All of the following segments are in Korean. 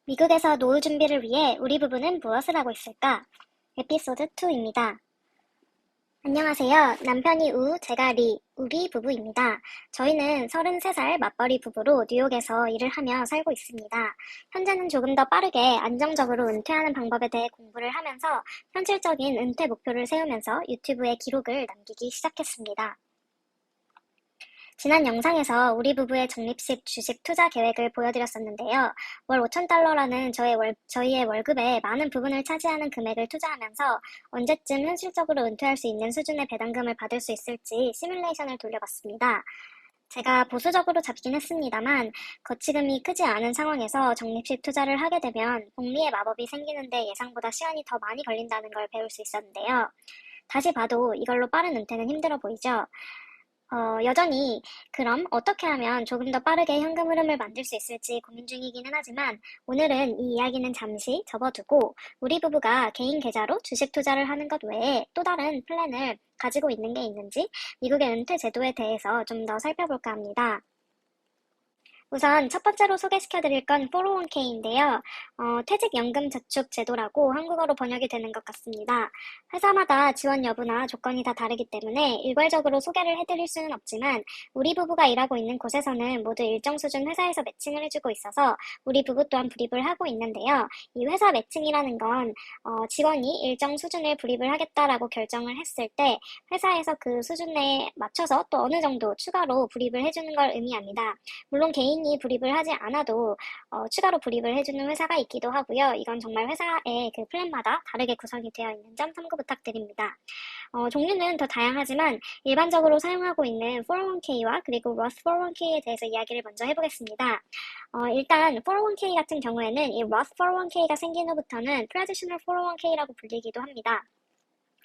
미국에서 노후 준비를 위해 우리 부부는 무엇을 하고 있을까? 에피소드 2입니다. 안녕하세요. 남편이 우, 제가 리, 우리 부부입니다. 저희는 33살 맞벌이 부부로 뉴욕에서 일을 하며 살고 있습니다. 현재는 조금 더 빠르게 안정적으로 은퇴하는 방법에 대해 공부를 하면서 현실적인 은퇴 목표를 세우면서 유튜브에 기록을 남기기 시작했습니다. 지난 영상에서 우리 부부의 적립식 주식 투자 계획을 보여드렸었는데요. 월 5,000달러라는 저희의 월급의 많은 부분을 차지하는 금액을 투자하면서 언제쯤 현실적으로 은퇴할 수 있는 수준의 배당금을 받을 수 있을지 시뮬레이션을 돌려봤습니다. 제가 보수적으로 잡긴 했습니다만 거치금이 크지 않은 상황에서 적립식 투자를 하게 되면 복리의 마법이 생기는데 예상보다 시간이 더 많이 걸린다는 걸 배울 수 있었는데요. 다시 봐도 이걸로 빠른 은퇴는 힘들어 보이죠? 여전히 그럼 어떻게 하면 조금 더 빠르게 현금 흐름을 만들 수 있을지 고민 중이기는 하지만 오늘은 이 이야기는 잠시 접어두고 우리 부부가 개인 계좌로 주식 투자를 하는 것 외에 또 다른 플랜을 가지고 있는 게 있는지 미국의 은퇴 제도에 대해서 좀 더 살펴볼까 합니다. 우선 첫 번째로 소개시켜드릴 건 401k인데요. 퇴직연금저축 제도라고 한국어로 번역이 되는 것 같습니다. 회사마다 지원 여부나 조건이 다 다르기 때문에 일괄적으로 소개를 해드릴 수는 없지만 우리 부부가 일하고 있는 곳에서는 모두 일정 수준 회사에서 매칭을 해주고 있어서 우리 부부 또한 불입을 하고 있는데요. 이 회사 매칭이라는 건 직원이 일정 수준을 불입을 하겠다라고 결정을 했을 때 회사에서 그 수준에 맞춰서 또 어느 정도 추가로 불입을 해주는 걸 의미합니다. 물론 개인이 불입을 하지 않아도 추가로 불입을 해주는 회사가 있기도 하고요. 이건 정말 회사의 그 플랜마다 다르게 구성이 되어 있는 점 참고 부탁드립니다. 종류는 더 다양하지만 일반적으로 사용하고 있는 401k와 그리고 Roth 401k에 대해서 이야기를 먼저 해보겠습니다. 일단 401k 같은 경우에는 이 Roth 401k가 생긴 후부터는 Traditional 401k라고 불리기도 합니다.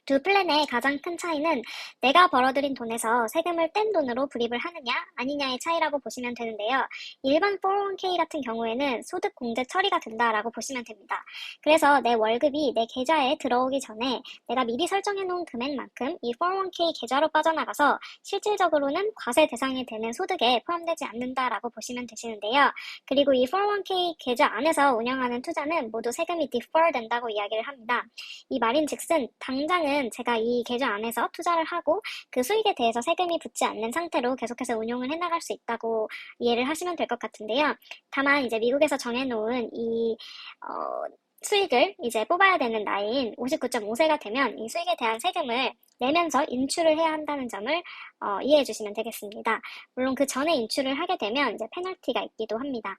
두 플랜의 가장 큰 차이는 내가 벌어들인 돈에서 세금을 뗀 돈으로 불입을 하느냐 아니냐의 차이라고 보시면 되는데요. 일반 401k 같은 경우에는 소득 공제 처리가 된다라고 보시면 됩니다. 그래서 내 월급이 내 계좌에 들어오기 전에 내가 미리 설정해 놓은 금액만큼 이 401k 계좌로 빠져나가서 실질적으로는 과세 대상이 되는 소득에 포함되지 않는다라고 보시면 되시는데요. 그리고 이 401k 계좌 안에서 운영하는 투자는 모두 세금이 defer 된다고 이야기를 합니다. 이 말인즉슨 당장은 제가 이 계좌 안에서 투자를 하고 그 수익에 대해서 세금이 붙지 않는 상태로 계속해서 운용을 해나갈 수 있다고 이해를 하시면 될 것 같은데요. 다만 이제 미국에서 정해놓은 이 수익을 이제 뽑아야 되는 나이인 59.5세가 되면 이 수익에 대한 세금을 내면서 인출을 해야 한다는 점을 이해해 주시면 되겠습니다. 물론 그 전에 인출을 하게 되면 이제 페널티가 있기도 합니다.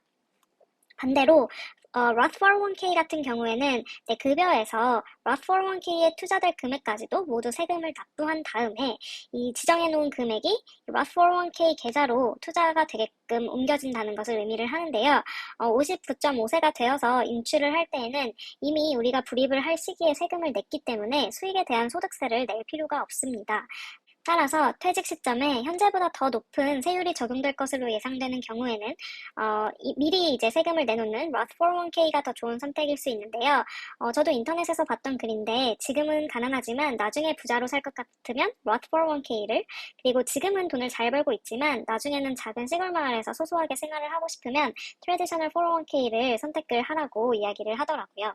반대로 Roth 401k 같은 경우에는 내 급여에서 Roth 401k에 투자될 금액까지도 모두 세금을 납부한 다음에 이 지정해 놓은 금액이 Roth 401k 계좌로 투자가 되게끔 옮겨진다는 것을 의미를 하는데요. 59.5세가 되어서 인출을 할 때에는 이미 우리가 불입을 할 시기에 세금을 냈기 때문에 수익에 대한 소득세를 낼 필요가 없습니다. 따라서 퇴직 시점에 현재보다 더 높은 세율이 적용될 것으로 예상되는 경우에는 미리 이제 세금을 내놓는 Roth 401k가 더 좋은 선택일 수 있는데요. 저도 인터넷에서 봤던 글인데 지금은 가난하지만 나중에 부자로 살 것 같으면 Roth 401k를 그리고 지금은 돈을 잘 벌고 있지만 나중에는 작은 시골 마을에서 소소하게 생활을 하고 싶으면 Traditional 401k를 선택을 하라고 이야기를 하더라고요.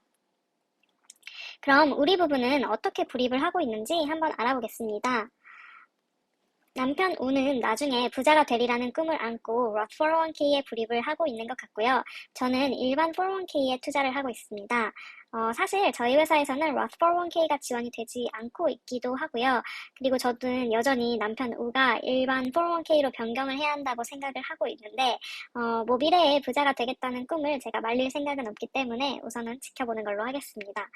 그럼 우리 부부는 어떻게 불입을 하고 있는지 한번 알아보겠습니다. 남편 우는 나중에 부자가 되리라는 꿈을 안고 Roth 401k에 불입을 하고 있는 것 같고요. 저는 일반 401k에 투자를 하고 있습니다. 사실 저희 회사에서는 Roth 401k가 지원이 되지 않고 있기도 하고요. 그리고 저는 여전히 남편 우가 일반 401k로 변경을 해야 한다고 생각을 하고 있는데 미래에 부자가 되겠다는 꿈을 제가 말릴 생각은 없기 때문에 우선은 지켜보는 걸로 하겠습니다.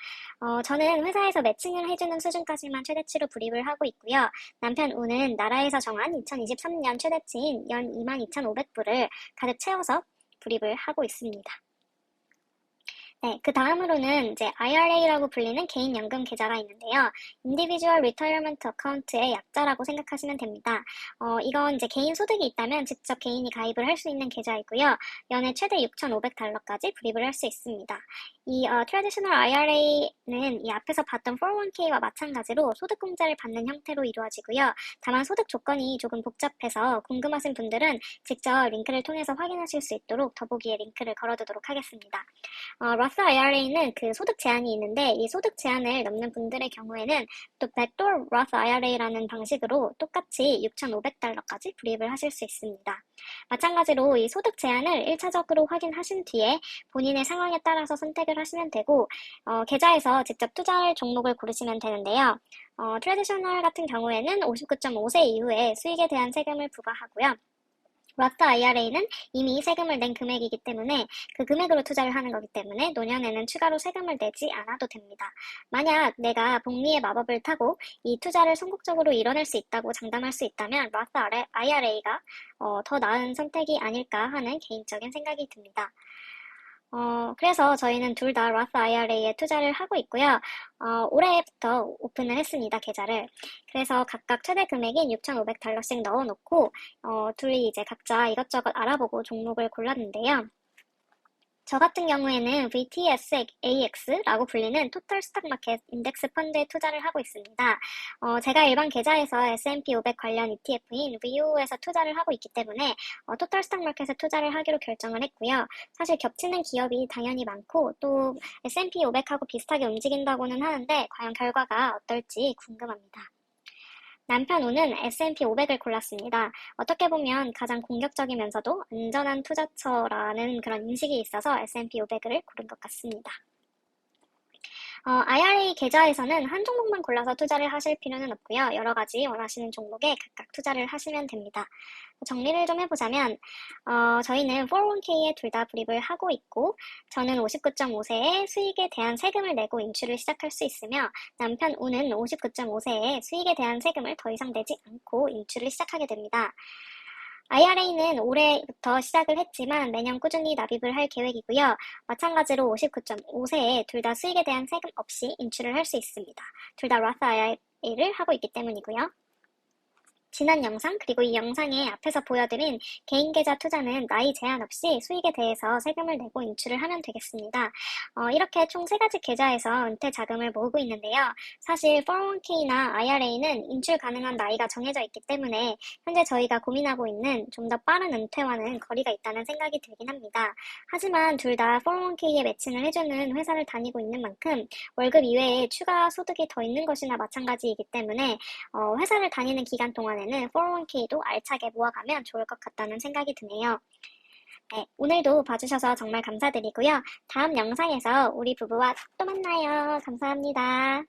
저는 회사에서 매칭을 해주는 수준까지만 최대치로 불입을 하고 있고요. 남편 우는 나라에서 정한 2023년 최대치인 연 22,500불을 가득 채워서 불입을 하고 있습니다. 네, 그 다음으로는 이제 IRA라고 불리는 개인연금 계좌가 있는데요. Individual Retirement Account의 약자라고 생각하시면 됩니다. 이건 이제 개인 소득이 있다면 직접 개인이 가입을 할 수 있는 계좌이고요. 연에 최대 6,500달러까지 불입을 할 수 있습니다. 이 Traditional IRA는 이 앞에서 봤던 401k와 마찬가지로 소득공제를 받는 형태로 이루어지고요. 다만 소득 조건이 조금 복잡해서 궁금하신 분들은 직접 링크를 통해서 확인하실 수 있도록 더보기에 링크를 걸어두도록 하겠습니다. Roth IRA는 그 소득 제한이 있는데 이 소득 제한을 넘는 분들의 경우에는 또 Backdoor Roth IRA라는 방식으로 똑같이 6,500달러까지 불입을 하실 수 있습니다. 마찬가지로 이 소득 제한을 1차적으로 확인하신 뒤에 본인의 상황에 따라서 선택을 하시면 되고 계좌에서 직접 투자할 종목을 고르시면 되는데요. 트래디셔널 같은 경우에는 59.5세 이후에 수익에 대한 세금을 부과하고요. 로스 IRA는 이미 세금을 낸 금액이기 때문에 그 금액으로 투자를 하는 거기 때문에 노년에는 추가로 세금을 내지 않아도 됩니다. 만약 내가 복리의 마법을 타고 이 투자를 성공적으로 이뤄낼 수 있다고 장담할 수 있다면 로스 IRA가 더 나은 선택이 아닐까 하는 개인적인 생각이 듭니다. 그래서 저희는 둘 다 로스 IRA에 투자를 하고 있고요. 올해부터 오픈을 했습니다, 계좌를. 그래서 각각 최대 금액인 6,500달러씩 넣어놓고, 둘이 이제 각자 이것저것 알아보고 종목을 골랐는데요. 저 같은 경우에는 VTSAX라고 불리는 토탈 스탁마켓 인덱스 펀드에 투자를 하고 있습니다. 제가 일반 계좌에서 S&P 500 관련 ETF인 VO에서 투자를 하고 있기 때문에 토탈 스탁마켓에 투자를 하기로 결정을 했고요. 사실 겹치는 기업이 당연히 많고 또 S&P 500하고 비슷하게 움직인다고는 하는데 과연 결과가 어떨지 궁금합니다. 남편 우는 S&P 500을 골랐습니다. 어떻게 보면 가장 공격적이면서도 안전한 투자처라는 그런 인식이 있어서 S&P 500을 고른 것 같습니다. IRA 계좌에서는 한 종목만 골라서 투자를 하실 필요는 없고요. 여러 가지 원하시는 종목에 각각 투자를 하시면 됩니다. 정리를 좀 해보자면 저희는 401k에 둘 다 불입을 하고 있고 저는 59.5세에 수익에 대한 세금을 내고 인출을 시작할 수 있으며 남편 우는 59.5세에 수익에 대한 세금을 더 이상 내지 않고 인출을 시작하게 됩니다. IRA는 올해부터 시작을 했지만 매년 꾸준히 납입을 할 계획이고요. 마찬가지로 59.5세에 둘 다 수익에 대한 세금 없이 인출을 할 수 있습니다. 둘 다 로스 IRA를 하고 있기 때문이고요. 지난 영상 그리고 이 영상의 앞에서 보여드린 개인 계좌 투자는 나이 제한 없이 수익에 대해서 세금을 내고 인출을 하면 되겠습니다. 이렇게 총 3가지 계좌에서 은퇴 자금을 모으고 있는데요. 사실 401k나 IRA는 인출 가능한 나이가 정해져 있기 때문에 현재 저희가 고민하고 있는 좀 더 빠른 은퇴와는 거리가 있다는 생각이 들긴 합니다. 하지만 둘 다 401k에 매칭을 해주는 회사를 다니고 있는 만큼 월급 이외에 추가 소득이 더 있는 것이나 마찬가지이기 때문에 회사를 다니는 기간 동안에는 401k도 알차게 모아가면 좋을 것 같다는 생각이 드네요. 네, 오늘도 봐주셔서 정말 감사드리고요. 다음 영상에서 우리 부부와 또 만나요. 감사합니다.